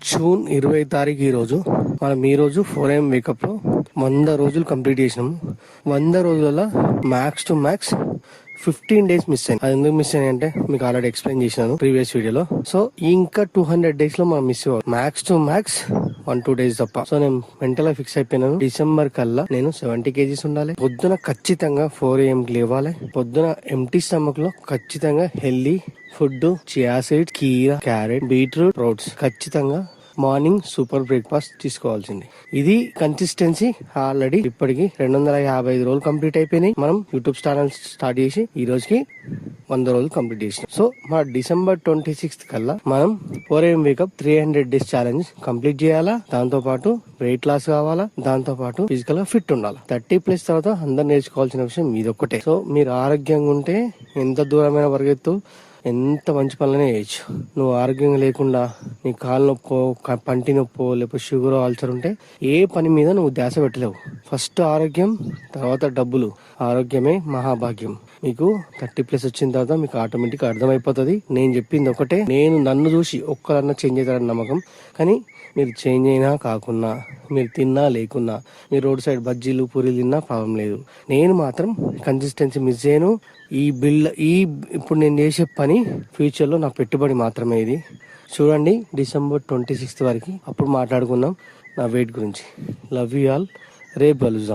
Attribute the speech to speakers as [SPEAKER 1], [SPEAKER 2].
[SPEAKER 1] June 20 తారీఖు ఈరోజు. మనం ఈరోజు 4 AM వేకప్లో 100 రోజులు కంప్లీట్ చేసినాము. 100 రోజుల max to max 15 days miss అయింది. అది ఎందుకు మిస్ అయ్యి అంటే మీకు ఆల్రెడీ ఎక్స్ప్లెయిన్ చేసినాను ప్రీవియస్ వీడియోలో. సో ఇంకా 200 days లో మనం మిస్ అవ్వాలి. మ్యాక్స్ టు మ్యాక్స్ 1-2 days తప్ప. సో నేను మెంటల్ గా ఫిక్స్ అయిపోయినాను, డిసెంబర్ కల్లా నేను 70 kgs ఉండాలి. పొద్దున ఖచ్చితంగా 4 AM కి లేవాలి. పొద్దున ఎంటీ స్టమక్ లో ఖచ్చితంగా హెల్దీ ఫుడ్, చియా సీడ్స్, కీరా, క్యారెట్, బీట్రూట్, ఫ్రూట్స్ ఖచ్చితంగా మార్నింగ్ సూపర్ బ్రేక్ఫాస్ట్ తీసుకోవాల్సింది. ఇది కన్సిస్టెన్సీ ఆల్రెడీ ఇప్పటికి 255 రోజులు కంప్లీట్ అయిపోయినాయి. మనం యూట్యూబ్ ఛానల్ స్టార్ట్ చేసి ఈ రోజుకి 100 రోజులు కంప్లీట్ చేసినాం. సో మన డిసెంబర్ 26 కల్లా మనం 4 AM wake up 300 days challenge complete చేయాలా. దాంతో పాటు వెయిట్ లాస్ కావాలా, దాంతో పాటు ఫిజికల్ గా ఫిట్ ఉండాలి. 30+ తర్వాత అందరు నేర్చుకోవాల్సిన విషయం ఇదొక్కటే. సో మీరు ఆరోగ్యంగా ఉంటే ఎంత దూరమైన పరిగెత్తు, ఎంత మంచి పనులనే చేయొచ్చు. నువ్వు ఆరోగ్యంగా లేకుండా నీ కాలు నొప్పో, పంటి నొప్పో, లేకపోతే షుగర్, అల్సర్ ఉంటే ఏ పని మీద నువ్వు ధ్యాస పెట్టలేవు. ఫస్ట్ ఆరోగ్యం, తర్వాత డబ్బులు. ఆరోగ్యమే మహాభాగ్యం. మీకు 30+ వచ్చిన తర్వాత మీకు ఆటోమేటిక్ అర్థమైపోతుంది. నేను చెప్పింది ఒకటే, నేను నన్ను చూసి ఒక్కరన్నా చేంజ్ అవుతారని నమ్మకం. కానీ మీరు చేంజ్ అయినా కాకున్నా, మీరు తిన్నా లేకున్నా, మీరు రోడ్ సైడ్ బజ్జీలు పూరీలు తిన్నా ప్రాబ్లం లేదు. నేను మాత్రం కన్సిస్టెన్సీ మిస్ చేయను. ఇప్పుడు నేను చేసే పని ఫ్యూచర్ లో నా పెట్టుబడి మాత్రమే. ఇది చూడండి డిసెంబర్ 26 వరకు, అప్పుడు మాట్లాడుకుందాం నా వెయిట్ గురించి. Love you all. రేపు కలుద్దాం.